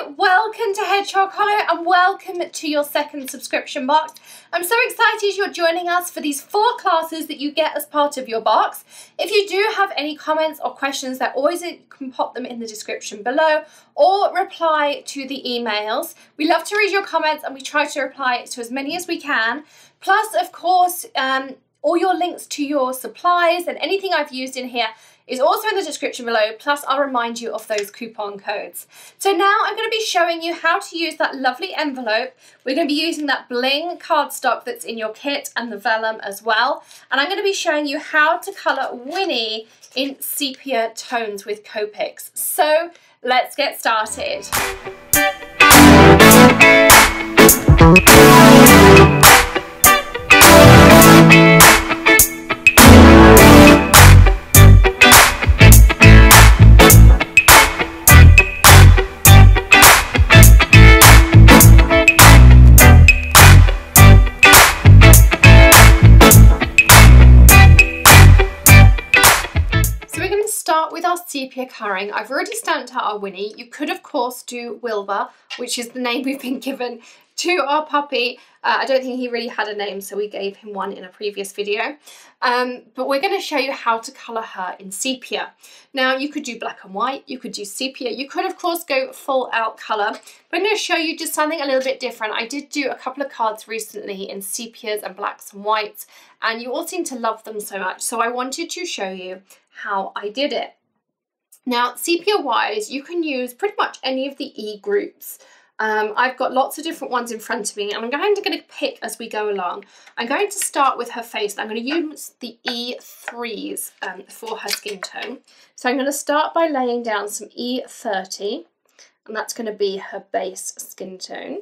welcome to Hedgehog Hollow and welcome to your second subscription box. I'm so excited you're joining us for these 4 classes that you get as part of your box. If you do have any comments or questions, that always you can pop them in the description below or reply to the emails. We love to read your comments and we try to reply to as many as we can. Plus, of course, all your links to your supplies and anything I've used in here is also in the description below, plus I'll remind you of those coupon codes. So now I'm going to be showing you how to use that lovely envelope. We're going to be using that bling cardstock that's in your kit and the vellum as well. And I'm going to be showing you how to colour Winnie in sepia tones with Copics. So let's get started. With our sepia colouring, I've already stamped out our Winnie. You could of course do Wilbur, which is the name we've been given to our puppy. I don't think he really had a name, so we gave him one in a previous video. But we're going to show you how to colour her in sepia. Now you could do black and white, you could do sepia, you could of course go full out colour, but I'm going to show you just something a little bit different. I did do a couple of cards recently in sepias and blacks and whites, and you all seem to love them so much, so I wanted to show you how I did it. Now, sepia-wise, you can use pretty much any of the E groups. I've got lots of different ones in front of me, and I'm going to pick as we go along. I'm going to start with her face. I'm going to use the E3s for her skin tone. So I'm going to start by laying down some E30, and that's going to be her base skin tone.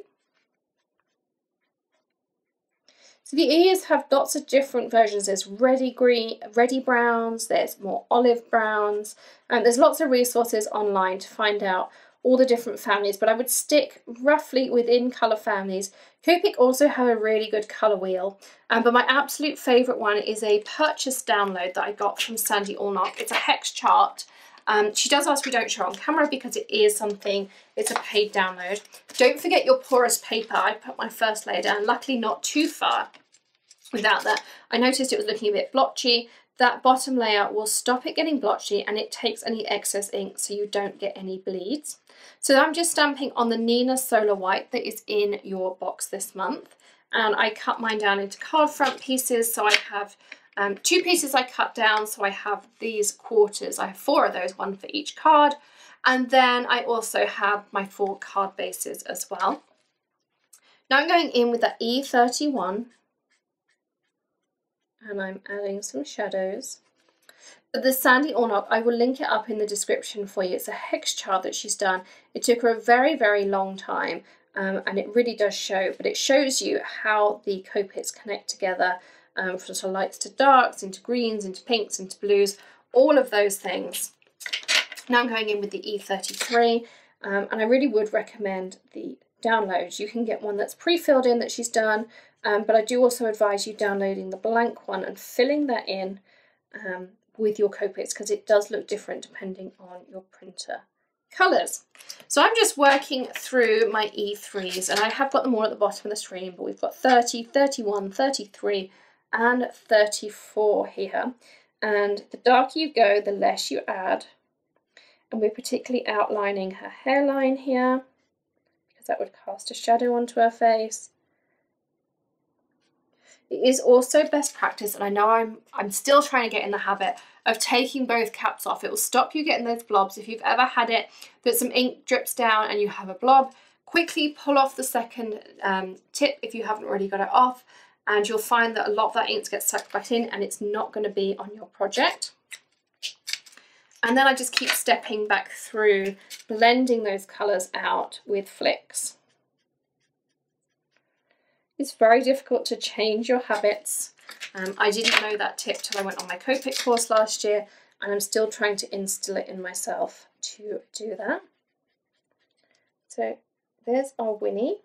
So the E's have lots of different versions. There's reddy green, reddy browns, there's more olive browns, and there's lots of resources online to find out all the different families, but I would stick roughly within colour families. Copic also have a really good colour wheel, but my absolute favourite one is a purchase download that I got from Sandy Allnock. It's a hex chart. She does ask we don't show on camera because it is something, it's a paid download. Don't forget your porous paper. I put my first layer down, luckily not too far without that. I noticed it was looking a bit blotchy. That bottom layer will stop it getting blotchy and it takes any excess ink so you don't get any bleeds. So I'm just stamping on the Neenah Solar White that is in your box this month. And I cut mine down into card front pieces, so I have 2 pieces I cut down, so I have these quarters. I have 4 of those, 1 for each card. And then I also have my 4 card bases as well. Now I'm going in with the E31 and I'm adding some shadows. But the Sandy Allnock, I will link it up in the description for you. It's a hex chart that she's done. It took her a very, very long time and it really does show, but it shows you how the Copics connect together. From sort of lights to darks, into greens, into pinks, into blues, all of those things. Now I'm going in with the E33, and I really would recommend the downloads. You can get one that's pre-filled in that she's done, but I do also advise you downloading the blank one and filling that in with your Copics because it does look different depending on your printer colours. So I'm just working through my E3s, and I have got them all at the bottom of the screen, but we've got 30, 31, 33, and 34 here, and the darker you go the less you add, and we're particularly outlining her hairline here because that would cast a shadow onto her face. It is also best practice, and I know I'm still trying to get in the habit of taking both caps off. It will stop you getting those blobs. If you've ever had it that some ink drips down and you have a blob, quickly pull off the second tip if you haven't already got it off, and you'll find that a lot of that ink gets sucked back in and it's not going to be on your project. And then I just keep stepping back through, blending those colours out with flicks. It's very difficult to change your habits. I didn't know that tip till I went on my Copic course last year, and I'm still trying to instill it in myself to do that. So there's our Winnie.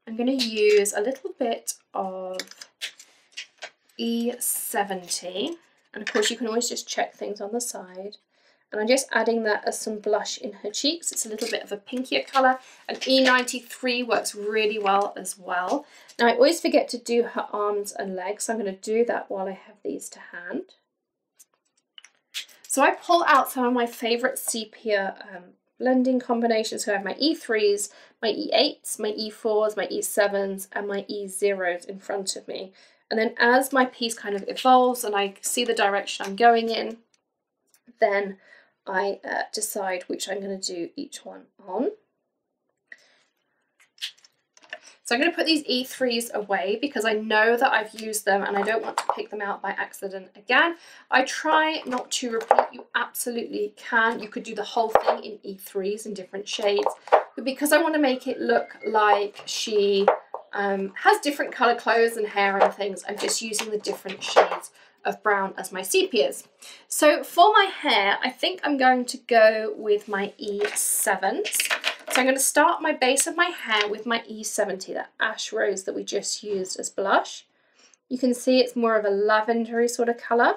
I'm going to use a little bit of E70, and of course you can always just check things on the side. And I'm just adding that as some blush in her cheeks. It's a little bit of a pinkier colour, and E93 works really well as well. Now I always forget to do her arms and legs, so I'm going to do that while I have these to hand. So I pull out some of my favourite sepia blending combinations. So I have my E3s, my E8s, my E4s, my E7s and my E0s in front of me. And then as my piece kind of evolves and I see the direction I'm going in, then I decide which I'm going to do each one on. So I'm going to put these E3s away because I know that I've used them and I don't want to pick them out by accident again. I try not to repeat. You absolutely can. You could do the whole thing in E3s in different shades. But because I want to make it look like she has different colour clothes and hair and things, I'm just using the different shades of brown as my sepias. So for my hair, I think I'm going to go with my E7s. So I'm going to start my base of my hair with my E70, that ash rose that we just used as blush. You can see it's more of a lavendery sort of colour,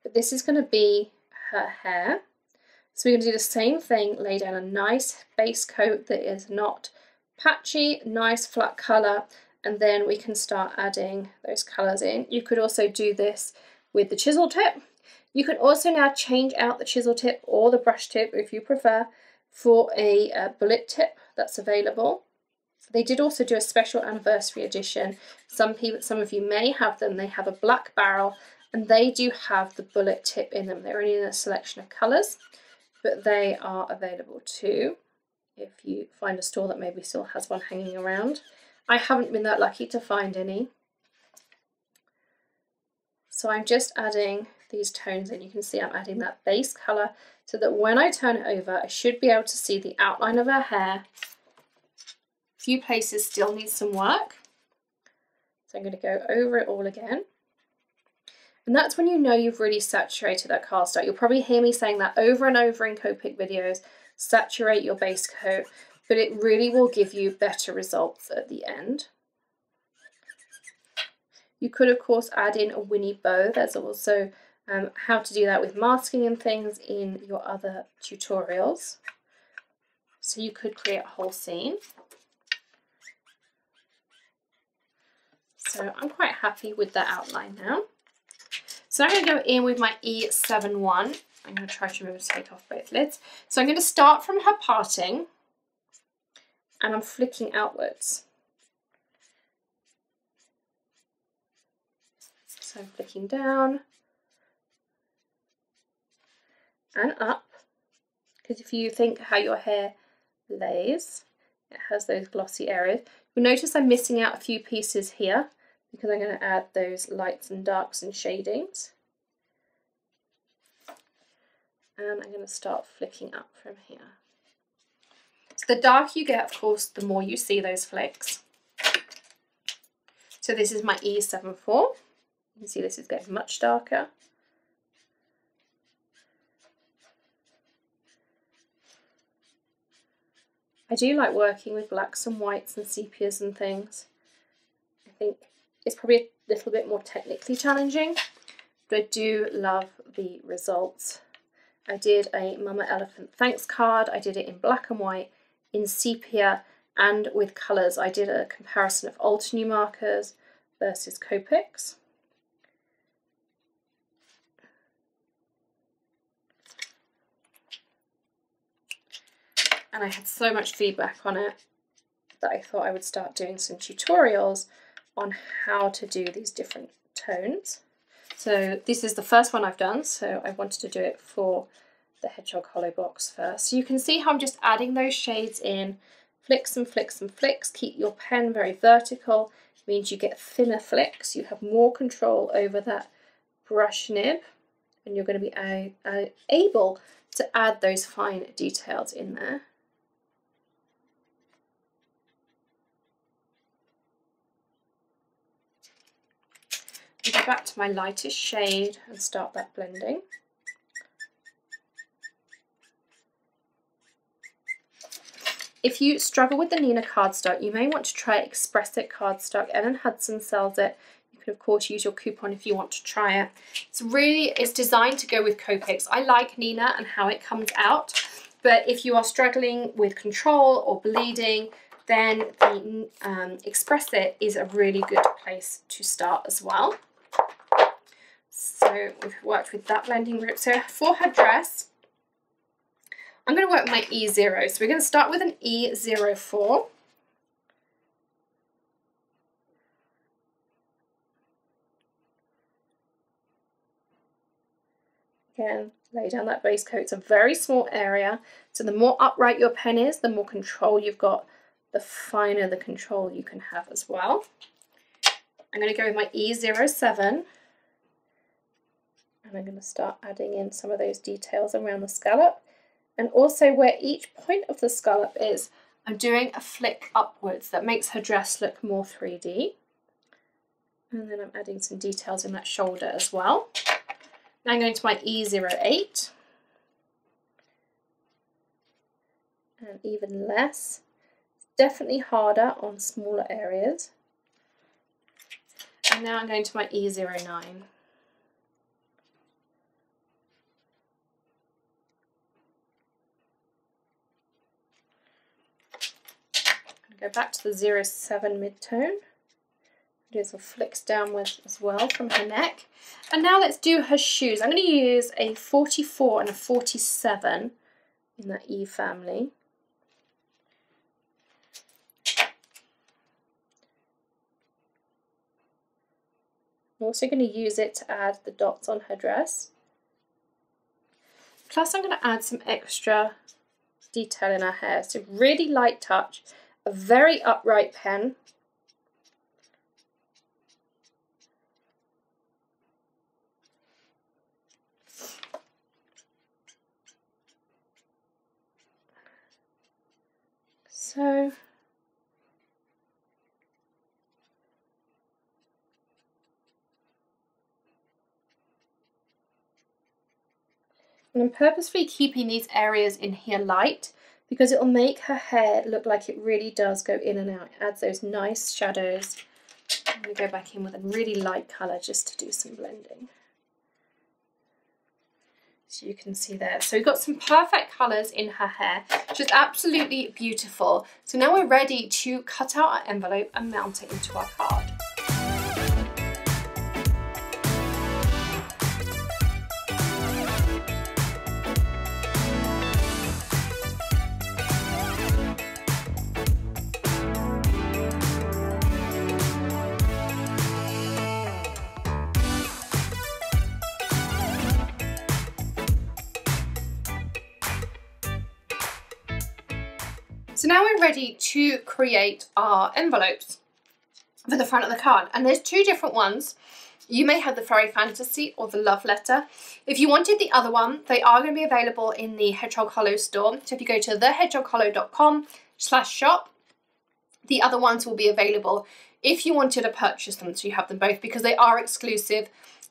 but this is going to be her hair. So we're going to do the same thing, lay down a nice base coat that is not patchy, nice flat colour, and then we can start adding those colours in. You could also do this with the chisel tip. You can also now change out the chisel tip or the brush tip if you prefer for a bullet tip that's available. They did also do a special anniversary edition. Some of you may have them. They have a black barrel and they do have the bullet tip in them. They're only in a selection of colours, but they are available too if you find a store that maybe still has one hanging around. I haven't been that lucky to find any. So I'm just adding these tones in. You can see I'm adding that base colour so that when I turn it over, I should be able to see the outline of her hair. A few places still need some work. So I'm going to go over it all again. And that's when you know you've really saturated that cardstock. You'll probably hear me saying that over and over in Copic videos, saturate your base coat, but it really will give you better results at the end. You could of course add in a Winnie bow. There's also how to do that with masking and things in your other tutorials. So you could create a whole scene. So I'm quite happy with the outline now. So I'm going to go in with my E71. I'm going to try to remember to take off both lids. So I'm going to start from her parting and I'm flicking outwards. So I'm flicking down and up, because if you think how your hair lays, it has those glossy areas. You'll notice I'm missing out a few pieces here because I'm going to add those lights and darks and shadings. And I'm going to start flicking up from here. So the darker you get, of course, the more you see those flicks. So this is my E74. You can see this is getting much darker. I do like working with blacks and whites and sepias and things. I think it's probably a little bit more technically challenging, but I do love the results. I did a Mama Elephant thanks card. I did it in black and white, in sepia, and with colours. I did a comparison of Altenew markers versus Copics. And I had so much feedback on it that I thought I would start doing some tutorials on how to do these different tones. So this is the first one I've done, so I wanted to do it for the Hedgehog Hollow Blocks first. So you can see how I'm just adding those shades in, flicks and flicks and flicks. Keep your pen very vertical, it means you get thinner flicks, you have more control over that brush nib, and you're going to be able to add those fine details in there. I'll go back to my lightest shade and start that blending. If you struggle with the Neenah cardstock, you may want to try Express It cardstock. Hutson sells it. You could of course use your coupon if you want to try it. It's designed to go with Copics. I like Neenah and how it comes out, but if you are struggling with control or bleeding, then the Express It is a really good place to start as well. So we've worked with that blending group. So for her dress, I'm going to work my E0. So we're going to start with an E04. Again, lay down that base coat. It's a very small area. So the more upright your pen is, the more control you've got, the finer the control you can have as well. I'm going to go with my E07. And I'm going to start adding in some of those details around the scallop. And also where each point of the scallop is, I'm doing a flick upwards that makes her dress look more 3D. And then I'm adding some details in that shoulder as well. Now I'm going to my E08. And even less. Definitely harder on smaller areas. And now I'm going to my E09. Go back to the 07 mid-tone. Do some flicks downwards as well from her neck. And now let's do her shoes. I'm going to use a 44 and a 47 in that E family. I'm also going to use it to add the dots on her dress. Plus I'm going to add some extra detail in her hair. So really light touch. A very upright pen. So and I'm purposefully keeping these areas in here light, because it will make her hair look like it really does go in and out. It adds those nice shadows. I'm going to go back in with a really light colour just to do some blending. So you can see there. So we've got some perfect colours in her hair, just absolutely beautiful. So now we're ready to cut out our envelope and mount it into our card. So now we're ready to create our envelopes for the front of the card. And there's two different ones. You may have the Fairy Fantasy or the Love Letter. If you wanted the other one, they are going to be available in the Hedgehog Hollow store. So if you go to thehedgehoghollow.com/shop, the other ones will be available if you wanted to purchase them, so you have them both, because they are exclusive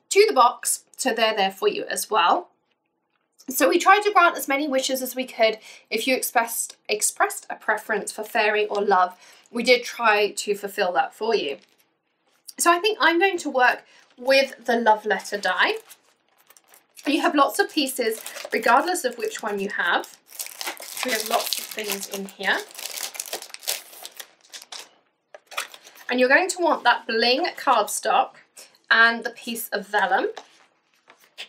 to the box. So they're there for you as well. So we tried to grant as many wishes as we could. If you expressed a preference for fairy or love, we did try to fulfill that for you. So I think I'm going to work with the Love Letter die. You have lots of pieces, regardless of which one you have. We have lots of things in here. And you're going to want that bling cardstock and the piece of vellum.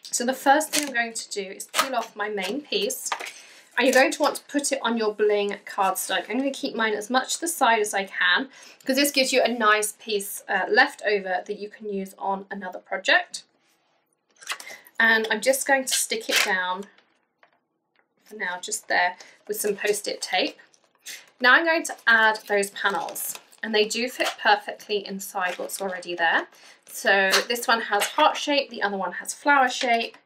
So the first thing I'm going to do is peel off my main piece, and you're going to want to put it on your bling cardstock. I'm going to keep mine as much to the side as I can, because this gives you a nice piece left over that you can use on another project. And I'm just going to stick it down for now, just there, with some post-it tape. Now I'm going to add those panels, and they do fit perfectly inside what's already there. So this one has heart shape, the other one has flower shape.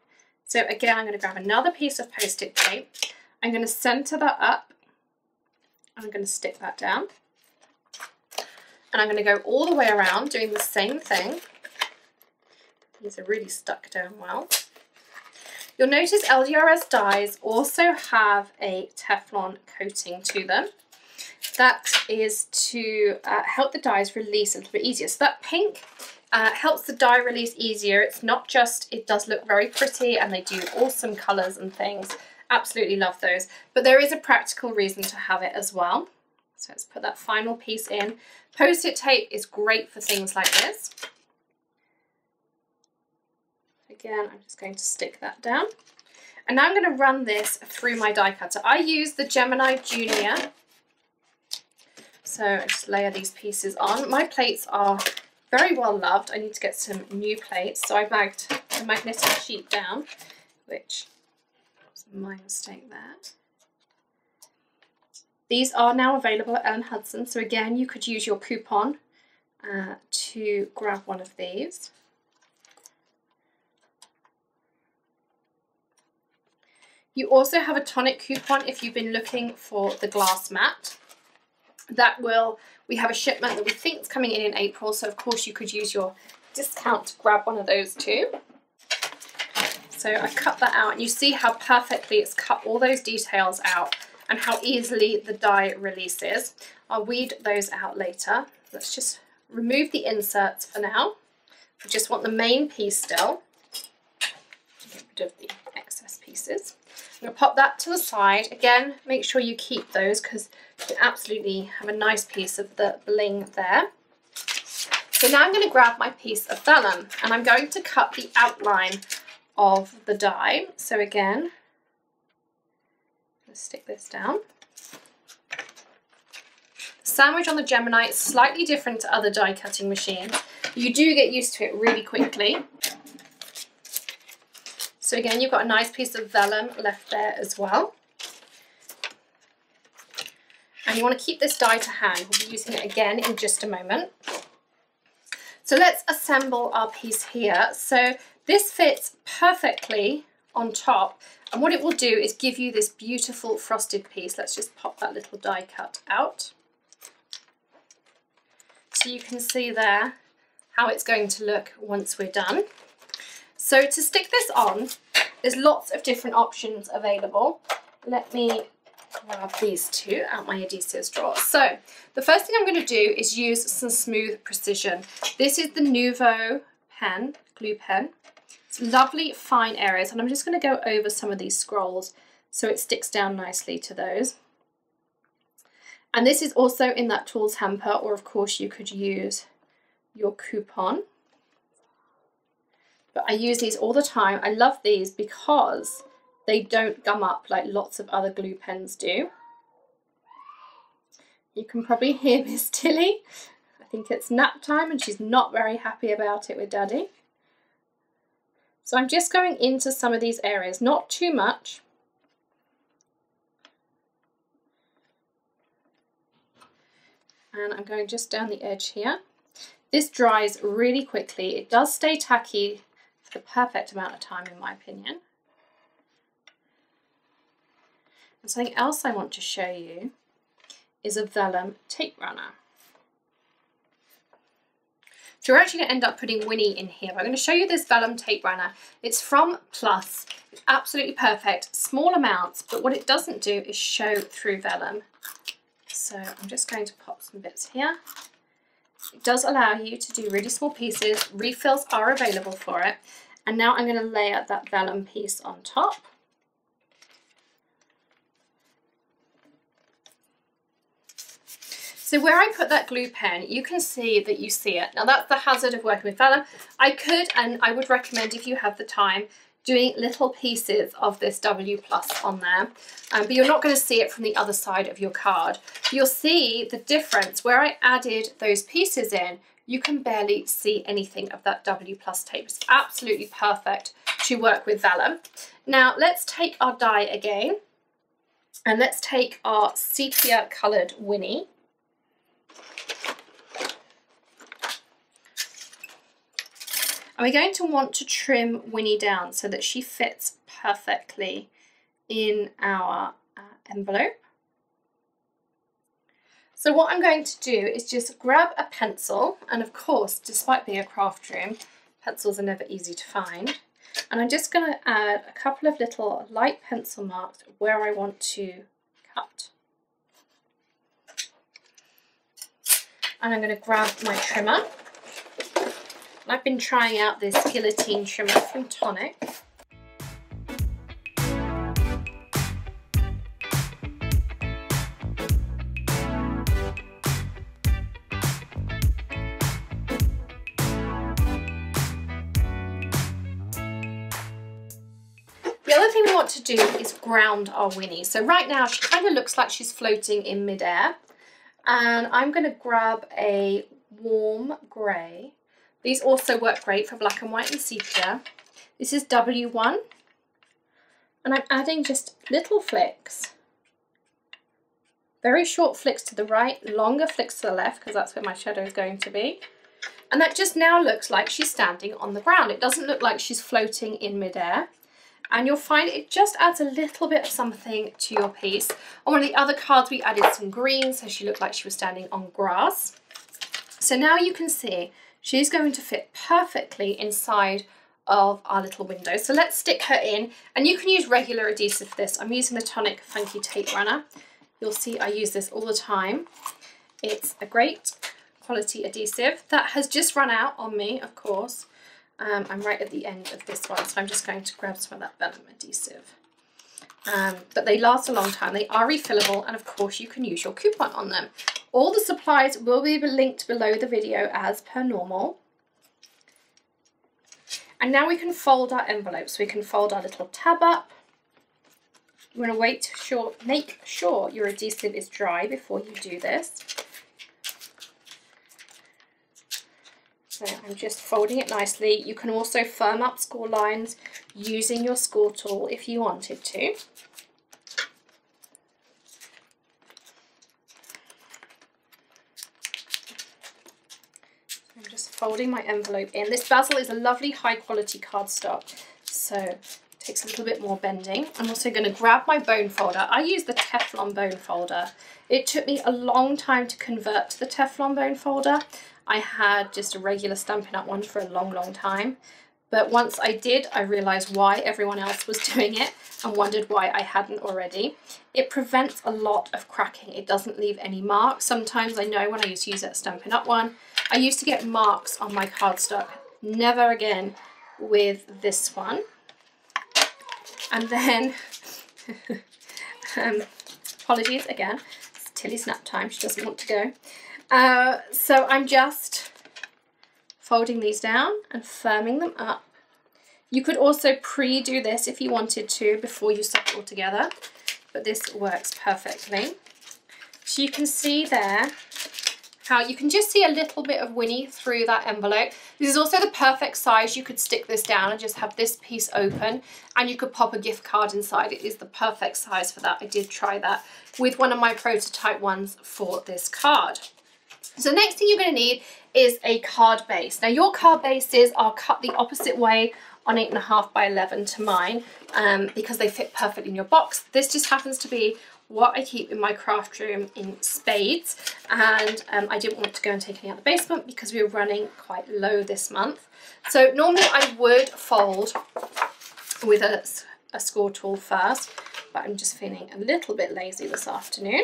So again, I'm going to grab another piece of post-it tape. I'm going to center that up. I'm going to stick that down. And I'm going to go all the way around doing the same thing. These are really stuck down well. You'll notice LDRS dies also have a Teflon coating to them. That is to help the dies release a little bit easier. So that pink Helps the dye release easier. It's not just, it does look very pretty and they do awesome colours and things. Absolutely love those. But there is a practical reason to have it as well. So let's put that final piece in. Post-it tape is great for things like this. Again, I'm just going to stick that down. And now I'm going to run this through my die cutter. I use the Gemini Junior. So I just layer these pieces on. My plates are very well loved. I need to get some new plates. So I bagged the magnetic sheet down, which was my mistake there. These are now available at Hutson. So again, you could use your coupon to grab one of these. You also have a Tonic coupon if you've been looking for the glass mat. We have a shipment that we think is coming in April, so of course you could use your discount to grab one of those too. So I cut that out and you see how perfectly it's cut all those details out and how easily the die releases. I'll weed those out later. Let's just remove the inserts for now. We just want the main piece still. Get rid of the excess pieces. I'm going to pop that to the side. Again, make sure you keep those because you can absolutely have a nice piece of the bling there. So now I'm going to grab my piece of vellum and I'm going to cut the outline of the die. So again, let's stick this down. The sandwich on the Gemini is slightly different to other die cutting machines. You do get used to it really quickly. So again, you've got a nice piece of vellum left there as well. And you want to keep this die to hand. We'll be using it again in just a moment. So let's assemble our piece here. So this fits perfectly on top. And what it will do is give you this beautiful frosted piece. Let's just pop that little die cut out. So you can see there how it's going to look once we're done. So to stick this on, there's lots of different options available. Let me grab these two out my adhesives drawer. So the first thing I'm going to do is use some Smooth Precision. This is the Nuvo pen, glue pen. It's lovely fine areas and I'm just going to go over some of these scrolls so it sticks down nicely to those. And this is also in that tools hamper, or of course you could use your coupon. But I use these all the time. I love these because they don't gum up like lots of other glue pens do. You can probably hear Miss Tilly. I think it's nap time and she's not very happy about it with Daddy. So I'm just going into some of these areas, not too much. And I'm going just down the edge here. This dries really quickly. It does stay tacky for the perfect amount of time in my opinion. And something else I want to show you is a vellum tape runner. So we're actually going to end up putting Winnie in here, but I'm going to show you this vellum tape runner. It's from Plus. It's absolutely perfect, small amounts, but what it doesn't do is show through vellum. So I'm just going to pop some bits here. It does allow you to do really small pieces. Refills are available for it. And now I'm going to layer that vellum piece on top. So where I put that glue pen, you can see that you see it. Now that's the hazard of working with vellum. I could, and I would recommend if you have the time, doing little pieces of this W Plus on there, but you're not going to see it from the other side of your card. You'll see the difference where I added those pieces in. You can barely see anything of that W Plus tape. It's absolutely perfect to work with vellum. Now let's take our die again, and let's take our sepia coloured Winnie. And we're going to want to trim Winnie down so that she fits perfectly in our envelope. So what I'm going to do is just grab a pencil, and of course, despite being a craft room, pencils are never easy to find. And I'm just going to add a couple of little light pencil marks where I want to cut. And I'm going to grab my trimmer. I've been trying out this guillotine trimmer from Tonic. The other thing we want to do is ground our Winnie. So right now she kind of looks like she's floating in midair. And I'm going to grab a warm grey. These also work great for black and white and sepia. This is W1. And I'm adding just little flicks. Very short flicks to the right, longer flicks to the left, because that's where my shadow is going to be. And that just now looks like she's standing on the ground. It doesn't look like she's floating in midair. And you'll find it just adds a little bit of something to your piece. On one of the other cards we added some green, so she looked like she was standing on grass. So now you can see she's going to fit perfectly inside of our little window. So let's stick her in, and you can use regular adhesive for this. I'm using the Tonic Funky Tape Runner. You'll see I use this all the time. It's a great quality adhesive that has just run out on me, of course. I'm right at the end of this one, so I'm just going to grab some of that Vellum adhesive. But they last a long time. They are refillable, and of course you can use your coupon on them. All the supplies will be linked below the video as per normal. And now we can fold our envelopes. We can fold our little tab up. You want to make sure your adhesive is dry before you do this. So I'm just folding it nicely. You can also firm up score lines using your score tool if you wanted to. I'm just folding my envelope in. This basil is a lovely high quality cardstock, so it takes a little bit more bending. I'm also going to grab my bone folder. I use the Teflon bone folder. It took me a long time to convert to the Teflon bone folder. I had just a regular Stampin' Up! One for a long, long time. But once I did, I realised why everyone else was doing it and wondered why I hadn't already. It prevents a lot of cracking. It doesn't leave any marks. Sometimes I know when I used to use that Stampin' Up! One, I used to get marks on my cardstock. Never again with this one. And then, apologies again, it's Tilly's nap time. She doesn't want to go. So I'm just folding these down and firming them up. You could also pre-do this if you wanted to before you stuck it all together, but this works perfectly. So you can see there how you can just see a little bit of Winnie through that envelope. This is also the perfect size. You could stick this down and just have this piece open, and you could pop a gift card inside. It is the perfect size for that. I did try that with one of my prototype ones for this card. So the next thing you're going to need is a card base. Now your card bases are cut the opposite way on 8.5 by 11 to mine because they fit perfectly in your box. This just happens to be what I keep in my craft room in spades, and I didn't want to go and take any out of the basement because we were running quite low this month. So normally I would fold with a score tool first, but I'm just feeling a little bit lazy this afternoon.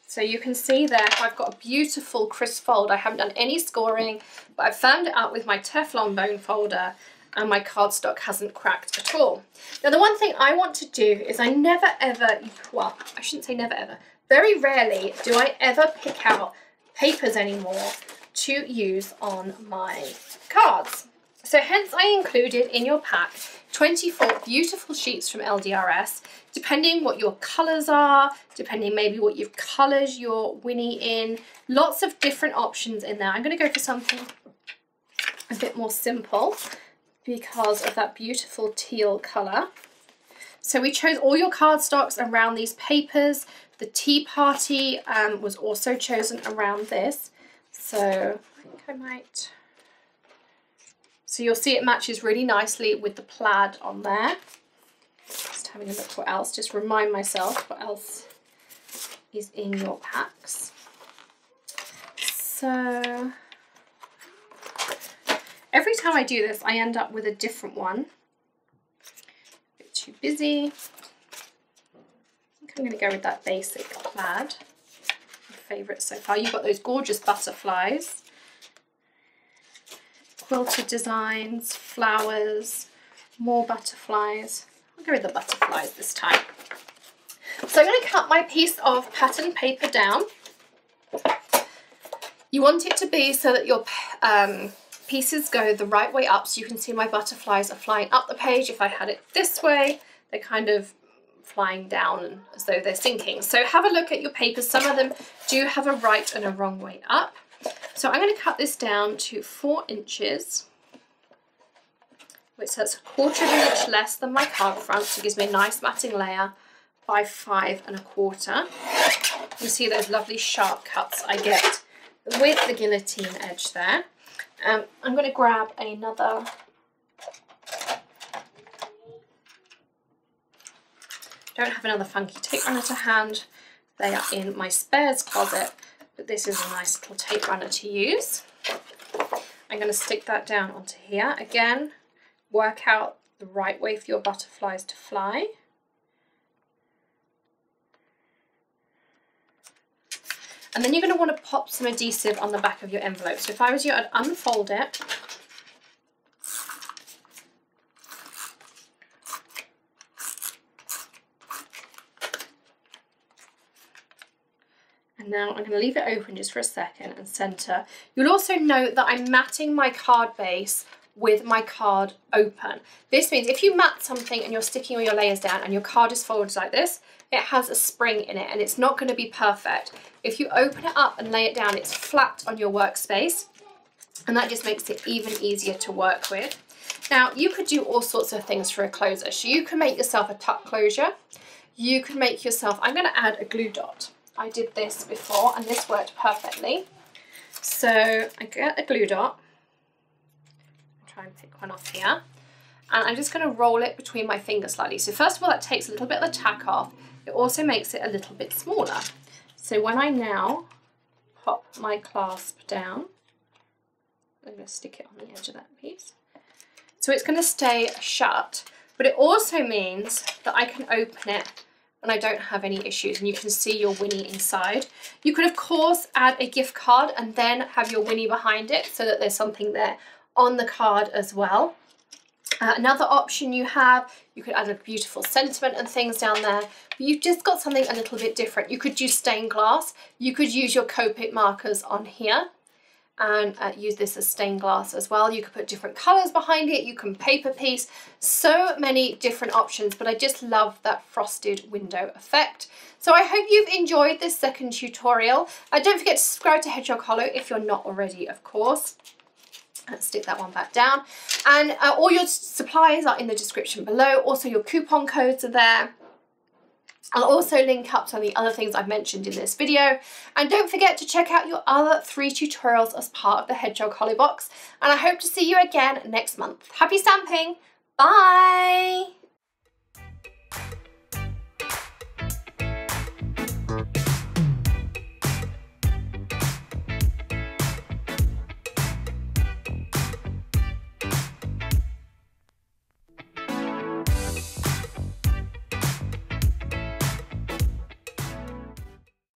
So you can see there I've got a beautiful crisp fold. I haven't done any scoring, but I've firmed it up with my Teflon bone folder, and my cardstock hasn't cracked at all. Now the one thing I want to do is I never ever, well I shouldn't say never ever, very rarely do I ever pick out papers anymore to use on my cards. So hence I included in your pack 24 beautiful sheets from LDRS, depending what your colours are, depending maybe what you've coloured your Winnie in, lots of different options in there. I'm going to go for something a bit more simple because of that beautiful teal colour. So we chose all your cardstocks around these papers. The Tea Party was also chosen around this. So I think I might... So you'll see it matches really nicely with the plaid on there. Just having a look what else, just remind myself what else is in your packs. So every time I do this, I end up with a different one. A bit too busy. I think I'm going to go with that basic plaid. My favourite so far. You've got those gorgeous butterflies. quilted designs, flowers, more butterflies. I'll go with the butterflies this time. So I'm going to cut my piece of pattern paper down. You want it to be so that your pieces go the right way up, so you can see my butterflies are flying up the page. If I had it this way, they're kind of flying down as though they're sinking. So have a look at your papers. Some of them do have a right and a wrong way up. So I'm going to cut this down to 4 inches, which is 1/4 of an inch less than my card front, so it gives me a nice matting layer, by 5 1/4. You see those lovely sharp cuts I get with the guillotine edge there. I'm going to grab another don't have another funky tape runner to hand. They are in my spares closet, but this is a nice little tape runner to use. I'm going to stick that down onto here. Again, work out the right way for your butterflies to fly. And then you're going to want to pop some adhesive on the back of your envelope. So if I was you, I'd unfold it. And now I'm going to leave it open just for a second and center. You'll also note that I'm matting my card base with my card open. This means if you mat something and you're sticking all your layers down and your card is folded like this, it has a spring in it and it's not going to be perfect. If you open it up and lay it down, it's flat on your workspace, and that just makes it even easier to work with. Now, you could do all sorts of things for a closer. So you can make yourself a tuck closure. You can make yourself, I'm going to add a glue dot. I did this before and this worked perfectly. So I get a glue dot. I'll try and pick one off here. And I'm just going to roll it between my fingers slightly. So first of all, that takes a little bit of the tack off. It also makes it a little bit smaller. So when I now pop my clasp down, I'm going to stick it on the edge of that piece. So it's going to stay shut, but it also means that I can open it and I don't have any issues, and you can see your Winnie inside. You could of course add a gift card and then have your Winnie behind it so that there's something there on the card as well. Another option you have, you could add a beautiful sentiment and things down there, but you've just got something a little bit different. You could use stained glass, you could use your Copic markers on here and use this as stained glass as well. You could put different colours behind it, you can paper piece, so many different options, but I just love that frosted window effect. So I hope you've enjoyed this second tutorial. Don't forget to subscribe to Hedgehog Hollow if you're not already, of course. Let's stick that one back down. And all your supplies are in the description below. Also, your coupon codes are there. I'll also link up some of the other things I've mentioned in this video. And don't forget to check out your other 3 tutorials as part of the Hedgehog Hollow box. And I hope to see you again next month. Happy stamping! Bye!